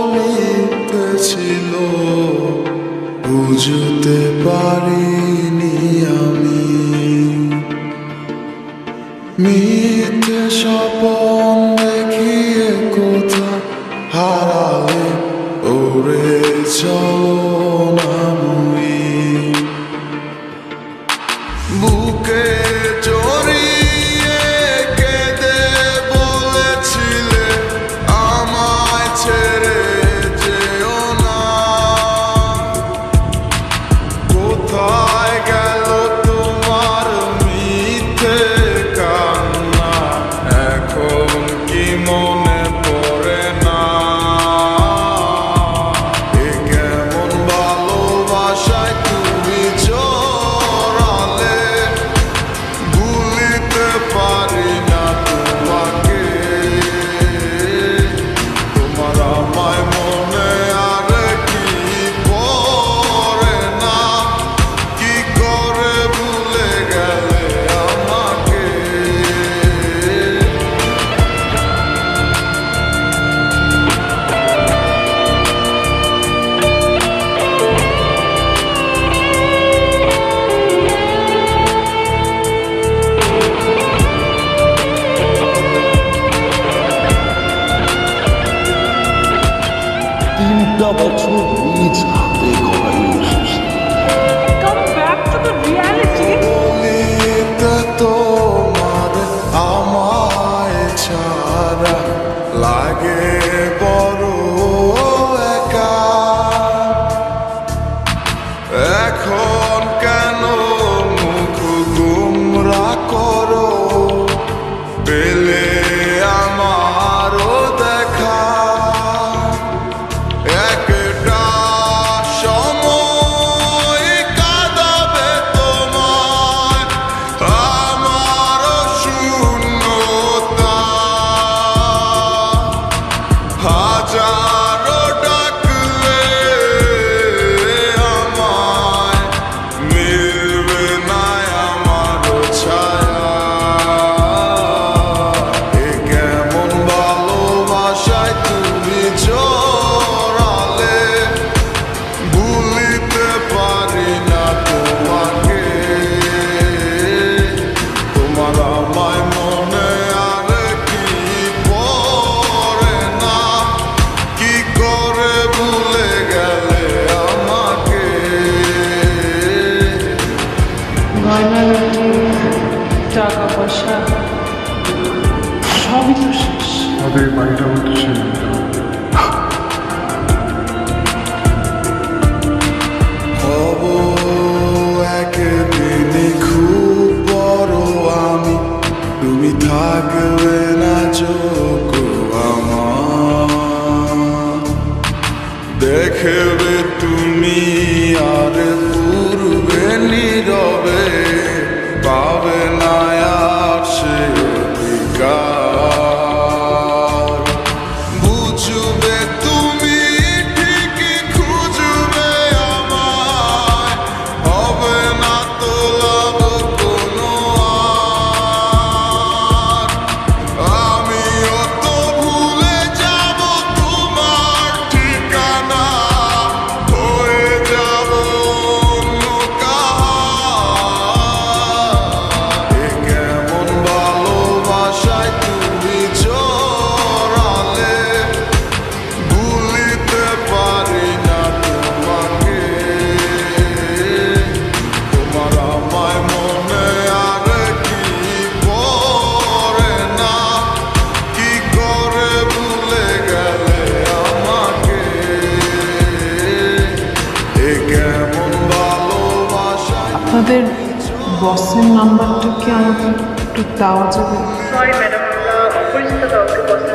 বলিতেছিল বুঝতে পারিনি আমি। মিথ্যে স্বপন দেখিয়ে কোথা হারালে ওরে চলনাময়ী। বুকে জড়িয়ে কেঁদে বলেছিলে আমায় ছেড়ে যেও না। কোথায় গেল তোমার মিথ্যে কান্না, এখন কি মনে পড়ে না? এ কেমন ভালোবাসায় তুমি জড়ালে, ভুলিতে পারি না তোমাকে। তোমার আমায় মনে আর কি পড়ে না, কি করে ভুলে গেলে আমাকে। তিনটা বছর নিজ হাতে গড়াই এসেছে। Come back to the reality. বলিতে তোমার আমায় ছাড়া লাগে বড় একা। এখন কেন মুখ গুমরা করো, পেলে আমারও দেখা। একটা সময় কাঁদাবে তোমায় আমারও শূন্যতা। হাজারো ডাকলে আমায় মিলবে না আমারও ছায়া। এ কেমন ভালোবাসায় তুমি জড়ালে, ভুলিতে পারি না তোমাকে। তোমার আমায় মনে আর কি পড়ে না, কি করে ভুলে গেলে আমাকে। গয়নাগাটি, টাকা পয়সা সবই তো শেষ। আমাদের বাড়িটা হচ্ছে ছেলেটা। হব একদিনই খুব বড় আমি, তুমি থাকবে না যোগ্য আমার। দেখবে তুমি আর পূর্বে নীরবে, পাবে না আর সে অধিকার। বুঝবে তুমি ঠিকই খুঁজবে আমায়, হবে না তো লাভ কোনো আর। আমিও তো ভুলে যাব তোমার ঠিকানা, হয়ে যাব অন্য কাহার। এ কেমন ভালোবাসায় তুমি জড়ালে, ভুলিতে পারি না তোমাকে। তোমার আমায় মনে আর কি পড়ে না, কি করে ভুলে গেলে আমাকে। এ কেমন ভালোবাসায় আপনাদের বসের নাম্বারটা কি আমাকে একটু দেওয়া যাবে? সরি ম্যাডাম, আমরা অপরিচিত কাউকে পছন্দ